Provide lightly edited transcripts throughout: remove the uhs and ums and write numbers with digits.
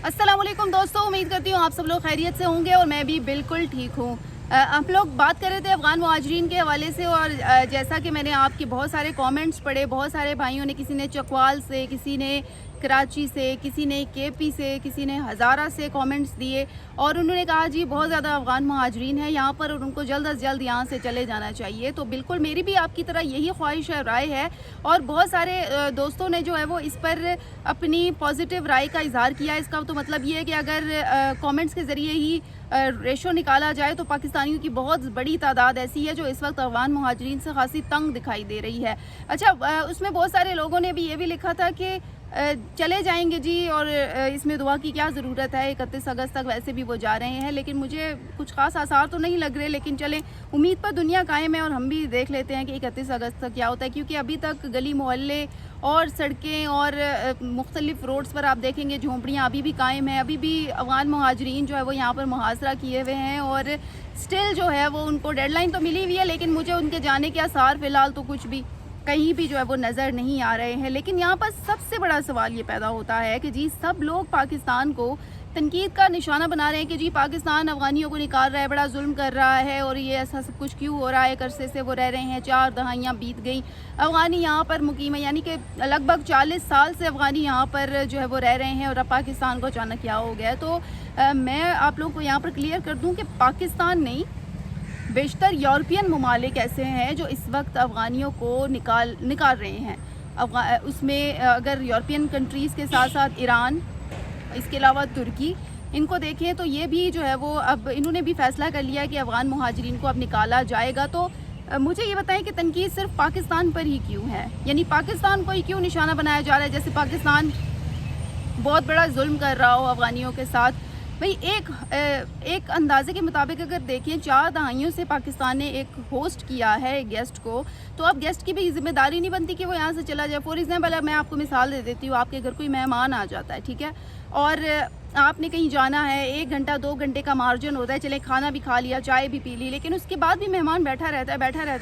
अस्सलाम वालेकुम दोस्तों, उम्मीद करती हूँ आप सब लोग खैरियत से होंगे और मैं भी बिल्कुल ठीक हूँ। हम लोग बात कर रहे थे अफ़गान मुहाजिरीन के हवाले से और जैसा कि मैंने आपके बहुत सारे कमेंट्स पढ़े, बहुत सारे भाइयों ने, किसी ने चकवाल से, किसी ने कराची से, किसी ने केपी से, किसी ने हज़ारा से कमेंट्स दिए और उन्होंने कहा जी बहुत ज़्यादा अफ़गान मुहाजिरीन हैं यहाँ पर और उनको जल्द अज़ जल्द यहाँ से चले जाना चाहिए। तो बिल्कुल मेरी भी आपकी तरह यही ख्वाहिश है, राय है और बहुत सारे दोस्तों ने जो है वो इस पर अपनी पॉजिटिव राय का इज़हार किया। इसका तो मतलब ये है कि अगर कमेंट्स के ज़रिए ही रेशो निकाला जाए तो पाकिस्तानियों की बहुत बड़ी तादाद ऐसी है जो इस वक्त अफ़गान मुहाजिरीन से खासी तंग दिखाई दे रही है। अच्छा, उसमें बहुत सारे लोगों ने भी ये भी लिखा था कि चले जाएंगे जी और इसमें दुआ की क्या ज़रूरत है, 31 अगस्त तक वैसे भी वो जा रहे हैं। लेकिन मुझे कुछ ख़ास आसार तो नहीं लग रहे, लेकिन चलें, उम्मीद पर दुनिया कायम है और हम भी देख लेते हैं कि 31 अगस्त तक क्या होता है। क्योंकि अभी तक गली मोहल्ले और सड़कें और मुख्तलिफ रोड्स पर आप देखेंगे झोंपड़ियाँ अभी भी कायम हैं, अभी भी अफ़गान मुहाजिरीन जो है वो यहाँ पर मुहासरा किए हुए हैं और स्टिल जो है वो उनको डेडलाइन तो मिली हुई है, लेकिन मुझे उनके जाने के आसार फ़िलहाल तो कुछ भी कहीं भी जो है वो नज़र नहीं आ रहे हैं। लेकिन यहाँ पर सबसे बड़ा सवाल ये पैदा होता है कि जी सब लोग पाकिस्तान को तनकीद का निशाना बना रहे हैं कि जी पाकिस्तान अफ़गानियों को निकाल रहा है, बड़ा जुल्म कर रहा है और ये ऐसा सब कुछ क्यों हो रहा है। अरसे से वो रह रहे हैं, 4 दहाइयाँ बीत गई, अफ़गानी यहाँ पर मुकीम है, यानी कि लगभग 40 साल से अफ़गानी यहाँ पर जो है वो रह रहे हैं और अब पाकिस्तान को अचानक क्या हो गया है। तो मैं आप लोग को यहाँ पर क्लियर कर दूँ कि पाकिस्तान नहीं, बेशतर यूरोपियन ममालिक ऐसे हैं जो इस वक्त अफ़गानियों को निकाल रहे हैं। उसमें अगर यूरोपियन कंट्रीज़ के साथ साथ ईरान, इसके अलावा तुर्की, इनको देखें तो ये भी जो है वो अब इन्होंने भी फ़ैसला कर लिया कि अफ़गान मुहाजिरीन को अब निकाला जाएगा। तो मुझे ये बताएं कि तनकीद सिर्फ पाकिस्तान पर ही क्यों है, यानी पाकिस्तान को ही क्यों निशाना बनाया जा रहा है, जैसे पाकिस्तान बहुत बड़ा जुल्म कर रहा हो अफ़गानियों के साथ। भाई एक अंदाजे के मुताबिक अगर देखें 4 दहाइयों से पाकिस्तान ने एक होस्ट किया है एक गेस्ट को, तो अब गेस्ट की भी जिम्मेदारी नहीं बनती कि वो यहाँ से चला जाए। फॉर एग्जाम्पल मैं आपको मिसाल दे देती हूँ, आपके घर कोई मेहमान आ जाता है, ठीक है, और आपने कहीं जाना है, 1 घंटा 2 घंटे का मार्जिन होता है, चले खाना भी खा लिया, चाय भी पी ली, लेकिन उसके बाद भी मेहमान बैठा रहता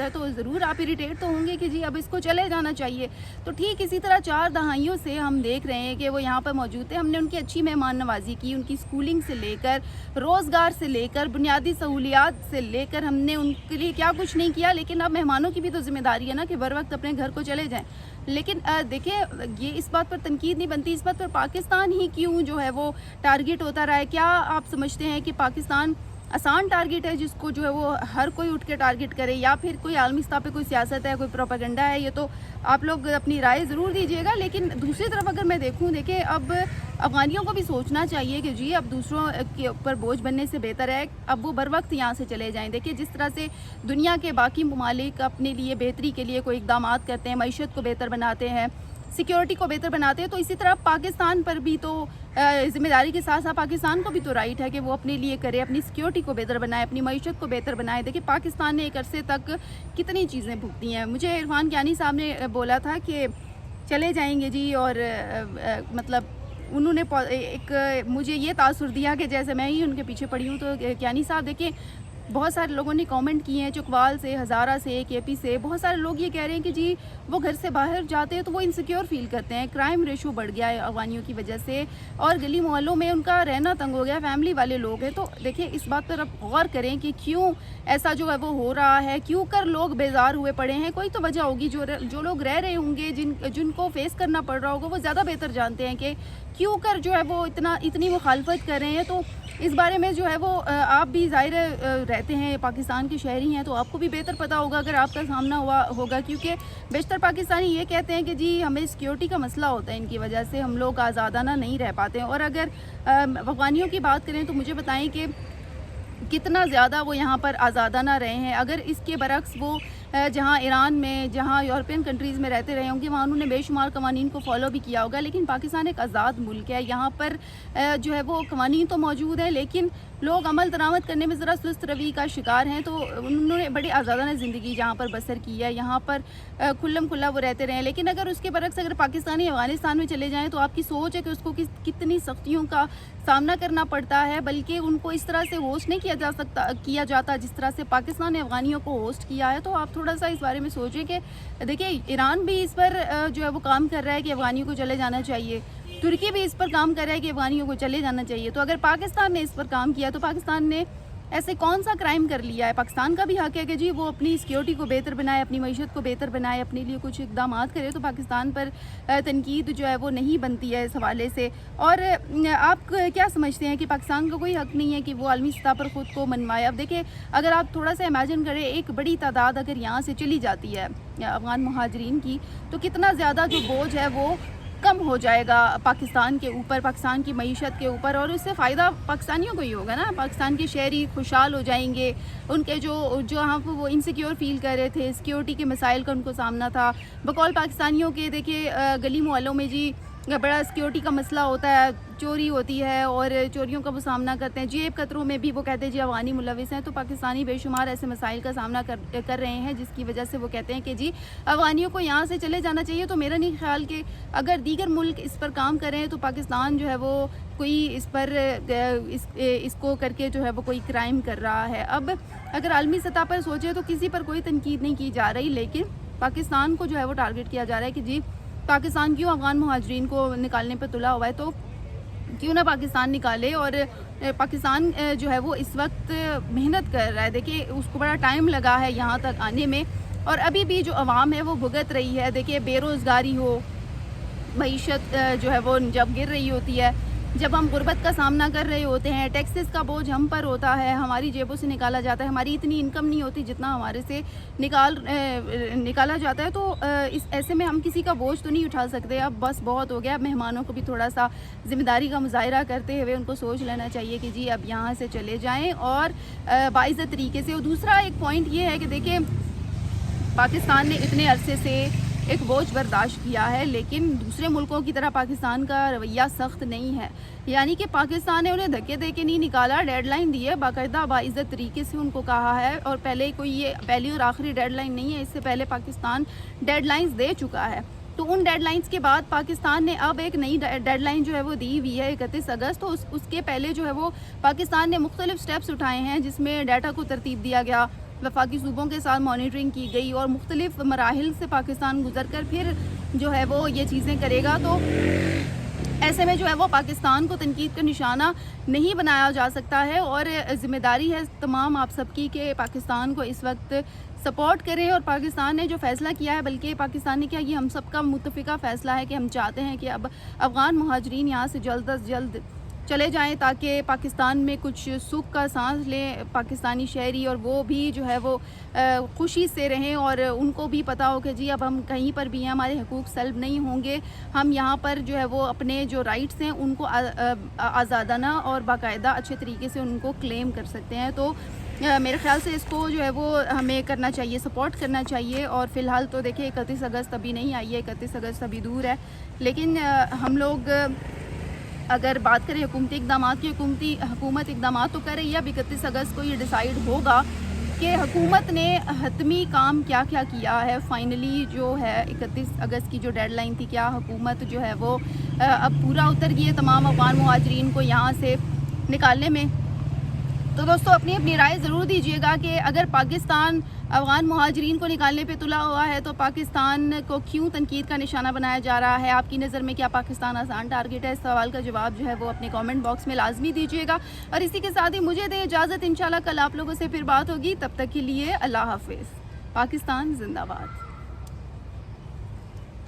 है तो ज़रूर आप इरिटेट तो होंगे कि जी अब इसको चले जाना चाहिए। तो ठीक इसी तरह 4 दहाइयों से हम देख रहे हैं कि वो यहाँ पर मौजूद थे, हमने उनकी अच्छी मेहमान नवाजी की, उनकी स्कूलिंग से लेकर रोज़गार से लेकर बुनियादी सहूलियात से लेकर हमने उनके लिए क्या कुछ नहीं किया। लेकिन अब मेहमानों की भी तो जिम्मेदारी है ना कि बर वक्त अपने घर को चले जाएँ। लेकिन देखिए, ये इस बात पर तनकीद नहीं बनती, इस बात पर पाकिस्तान ही क्यों जो है वो टारगेट होता रहा है। क्या आप समझते हैं कि पाकिस्तान आसान टारगेट है जिसको जो है वो हर कोई उठ के टारगेट करे, या फिर कोई आलमी सतह पे कोई सियासत है, कोई प्रोपेगेंडा है? ये तो आप लोग अपनी राय ज़रूर दीजिएगा। लेकिन दूसरी तरफ अगर मैं देखूं, देखिए अब अफ़गानियों को भी सोचना चाहिए कि जी अब दूसरों के ऊपर बोझ बनने से बेहतर है अब वो बर वक्त यहाँ से चले जाएं। देखिए जिस तरह से दुनिया के बाकी ममालिक अपने लिए बेहतरी के लिए कोई इक़दामात करते हैं, मईशत को बेहतर बनाते हैं, सिक्योरिटी को बेहतर बनाते हैं, तो इसी तरह पाकिस्तान पर भी तो ज़िम्मेदारी के साथ साथ पाकिस्तान को भी तो राइट है कि वो अपने लिए करे, अपनी सिक्योरिटी को बेहतर बनाए, अपनी मईशत को बेहतर बनाए। देखिए पाकिस्तान ने एक अरसे तक कितनी चीज़ें भुगती हैं। मुझे इरफान कियानी साहब ने बोला था कि चले जाएंगे जी और मतलब उन्होंने एक मुझे ये तासुर दिया कि जैसे मैं ही उनके पीछे पड़ी हूँ। तो कियानी साहब देखिए बहुत सारे लोगों ने कमेंट किए हैं, चकवाल से, हज़ारा से, केपी से, बहुत सारे लोग ये कह रहे हैं कि जी वो घर से बाहर जाते हैं तो वो इनसिक्योर फील करते हैं, क्राइम रेशो बढ़ गया है अफ़गानियों की वजह से और गली मोहल्लों में उनका रहना तंग हो गया, फैमिली वाले लोग हैं। तो देखिए इस बात पर अब गौर करें कि क्यों ऐसा जो है वो हो रहा है, क्यों कर लोग बेजार हुए पड़े हैं। कोई तो वजह होगी, जो लोग रह रहे होंगे, जिनको फेस करना पड़ रहा होगा, वो ज़्यादा बेहतर जानते हैं कि क्यों कर जो है वो इतनी मुखालफत कर रहे हैं। तो इस बारे में जो है वो आप भी ज़ाहिर रहते हैं, पाकिस्तान के शहरी हैं, तो आपको भी बेहतर पता होगा अगर आपका सामना हुआ होगा। क्योंकि बेशतर पाकिस्तानी ये कहते हैं कि जी हमें सिक्योरिटी का मसला होता है, इनकी वजह से हम लोग आज़ादाना नहीं रह पाते हैं। और अगर अफ़गानियों की बात करें तो मुझे बताएं कि कितना ज़्यादा वो यहाँ पर आज़ादाना रहे हैं। अगर इसके बरक्स वो जहाँ ईरान में, जहाँ यूरोपियन कंट्रीज़ में रहते रहे होंगे, वहाँ उन्होंने बेशुमार कवानीन को फॉलो भी किया होगा। लेकिन पाकिस्तान एक आज़ाद मुल्क है, यहाँ पर जो है वो कवानीन तो मौजूद है, लेकिन लोग अमल दरामद करने में ज़रा सुस्त रवि का शिकार हैं। तो उन्होंने बड़ी आज़ादाना ज़िंदगी जहाँ पर बसर की है, यहाँ पर खुल्लम खुल्ला वो रहते रहे। लेकिन अगर उसके बरक्स अगर पाकिस्तानी अफ़गानिस्तान में चले जाएँ तो आपकी सोच है कि उसको कितनी सख्तियों का सामना करना पड़ता है। बल्कि उनको इस तरह से होस्ट नहीं किया जाता जिस तरह से पाकिस्तान ने अफ़गानियों को होस्ट किया है। तो आप थोड़ा सा इस बारे में सोचें कि देखिए ईरान भी इस पर जो है वो काम कर रहा है कि अफ़गानियों को चले जाना चाहिए। ترکی بھی اس پر کام کر رہا ہے کہ افغانیوں کو چلے جانا چاہیے. تو اگر پاکستان نے اس پر کام کیا تو پاکستان نے ایسے کون سا کرائم کر لیا ہے؟ پاکستان کا بھی حق ہے کہ جی وہ اپنی سیکیورٹی کو بہتر بنائے, اپنی معیشت کو بہتر بنائے, اپنے لیے کچھ اقدامات کرے. تو پاکستان پر تنقید جو ہے وہ نہیں بنتی ہے اس حوالے سے. اور آپ کیا سمجھتے ہیں کہ پاکستان کا کوئی حق نہیں ہے کہ وہ عالمی سطح پر خود کو منوائے؟ اب دیکھیں, اگر آپ تھوڑا سا امیجن کریں, ایک بڑی تعداد اگر یہاں سے چلی جاتی ہے افغان مہاجرین کی, تو کتنا زیادہ جو بوجھ ہے وہ کم ہو جائے گا پاکستان کے اوپر, پاکستان کی معیشت کے اوپر. اور اس سے فائدہ پاکستانیوں کو ہی ہوگا نا. پاکستان کے شہری خوشحال ہو جائیں گے. ان کے جو ہم وہ انسیکیور فیل کر رہے تھے, سیکیورٹی کے مسائل کا ان کو سامنا تھا, بقول پاکستانیوں کے دیکھیں گلی محلوں میں جی بڑا سیکیورٹی کا مسئلہ ہوتا ہے, چوری ہوتی ہے اور چوریوں کا وہ سامنا کرتے ہیں. جیب کتروں میں بھی وہ کہتے ہیں جی افغانی ملوث ہیں. تو پاکستانی بے شمار ایسے مسائل کا سامنا کر رہے ہیں جس کی وجہ سے وہ کہتے ہیں کہ جی افغانیوں کو یہاں سے چلے جانا چاہیے. تو میرا نہیں خیال کہ اگر دیگر ملک اس پر کام کریں تو پاکستان جو ہے وہ کوئی اس پر اس کو کر کے جو ہے وہ کوئی کرائم کر رہا ہے. اب اگر عالمی سطح پر سوچے تو کسی پر کوئی تنقید نہیں کی جا رہی, لیکن پاکستان کو جو ہے وہ ٹارگٹ کیا جا رہا ہے کہ جی پاکستان کیوں افغان مہاجرین کو نکالنے پہ تلا ہوا ہے, تو کیوں نہ پاکستان نکالے. اور پاکستان جو ہے وہ اس وقت محنت کر رہا ہے. دیکھیں اس کو بڑا ٹائم لگا ہے یہاں تک آنے میں, اور ابھی بھی جو عوام ہے وہ بھگت رہی ہے. دیکھیں بے روزگاری ہو, معیشت جو ہے وہ جب گر رہی ہوتی ہے, جب ہم غربت کا سامنا کر رہے ہوتے ہیں, ٹیکسز کا بوجھ ہم پر ہوتا ہے, ہماری جیبوں سے نکالا جاتا ہے, ہماری اتنی انکم نہیں ہوتی جتنا ہمارے سے نکالا جاتا ہے. تو اس ایسے میں ہم کسی کا بوجھ تو نہیں اٹھا سکتے. اب بس بہت ہو گیا. اب مہمانوں کو بھی تھوڑا سا ذمہ داری کا مظاہرہ کرتے ہوئے ان کو سوچ لینا چاہیے کہ جی اب یہاں سے چلے جائیں اور باعزت طریقے سے. اور دوسرا ایک پوائنٹ یہ ہے کہ دیکھیں پاکستان نے اتنے عرصے سے ایک بوجھ برداشت کیا ہے, لیکن دوسرے ملکوں کی طرح پاکستان کا رویہ سخت نہیں ہے. یعنی کہ پاکستان نے انہیں دھکے دے کے نہیں نکالا, ڈیڈ لائن دی ہے, باقاعدہ باعزت طریقے سے ان کو کہا ہے. اور پہلے کوئی یہ پہلی اور آخری ڈیڈ لائن نہیں ہے, اس سے پہلے پاکستان ڈیڈ لائنز دے چکا ہے. تو ان ڈیڈ لائنز کے بعد پاکستان نے اب ایک نئی ڈیڈ لائن جو ہے وہ دی ہوئی ہے 31 اگست. تو اس کے پہلے جو ہے وہ پاکستان نے مختلف سٹیپس اٹھائے ہیں, جس میں ڈیٹا کو ترتیب دیا گیا, وفاقی صوبوں کے ساتھ مانیٹرنگ کی گئی, اور مختلف مراحل سے پاکستان گزر کر پھر جو ہے وہ یہ چیزیں کرے گا. تو ایسے میں جو ہے وہ پاکستان کو تنقید کا نشانہ نہیں بنایا جا سکتا ہے, اور ذمہ داری ہے تمام آپ سب کی کہ پاکستان کو اس وقت سپورٹ کریں. اور پاکستان نے جو فیصلہ کیا ہے, بلکہ پاکستان نے کیا, یہ ہم سب کا متفقہ فیصلہ ہے کہ ہم چاہتے ہیں کہ اب افغان مہاجرین یہاں سے جلد از جلد چلے جائیں, تاکہ پاکستان میں کچھ سکھ کا سانس لیں پاکستانی شہری, اور وہ بھی جو ہے وہ خوشی سے رہیں, اور ان کو بھی پتہ ہو کہ جی اب ہم کہیں پر بھی ہیں, ہمارے حقوق سلب نہیں ہوں گے, ہم یہاں پر جو ہے وہ اپنے جو رائٹس ہیں ان کو آزادانہ اور باقاعدہ اچھے طریقے سے ان کو کلیم کر سکتے ہیں. تو میرے خیال سے اس کو جو ہے وہ ہمیں کرنا چاہیے, سپورٹ کرنا چاہیے. اور فی الحال تو دیکھیں 31 اگست ابھی نہیں آئی ہے, 31 اگست ابھی دور ہے, لیکن ہم لوگ اگر بات کریں حکومتی اقدامات کی, حکومت اقدامات تو کر رہی ہے. اب 31 اگست کو یہ ڈیسائیڈ ہوگا کہ حکومت نے حتمی کام کیا کیا کیا ہے. فائنلی جو ہے 31 اگست کی جو ڈیڈ لائن تھی, کیا حکومت جو ہے وہ اب پورا اتر گئی ہے تمام افغان مہاجرین کو یہاں سے نکالنے میں. تو دوستو اپنی اپنی رائے ضرور دیجیے گا کہ اگر پاکستان افغان مہاجرین کو نکالنے پہ تلا ہوا ہے تو پاکستان کو کیوں تنقید کا نشانہ بنایا جا رہا ہے. آپ کی نظر میں کیا پاکستان آسان ٹارگٹ ہے؟ اس سوال کا جواب جو ہے وہ اپنے کامنٹ باکس میں لازمی دیجیے گا. اور اسی کے ساتھ ہی مجھے دیں اجازت, انشاءاللہ کل آپ لوگوں سے پھر بات ہوگی. تب تک کے لیے اللہ حافظ. پاکستان زندہ باد.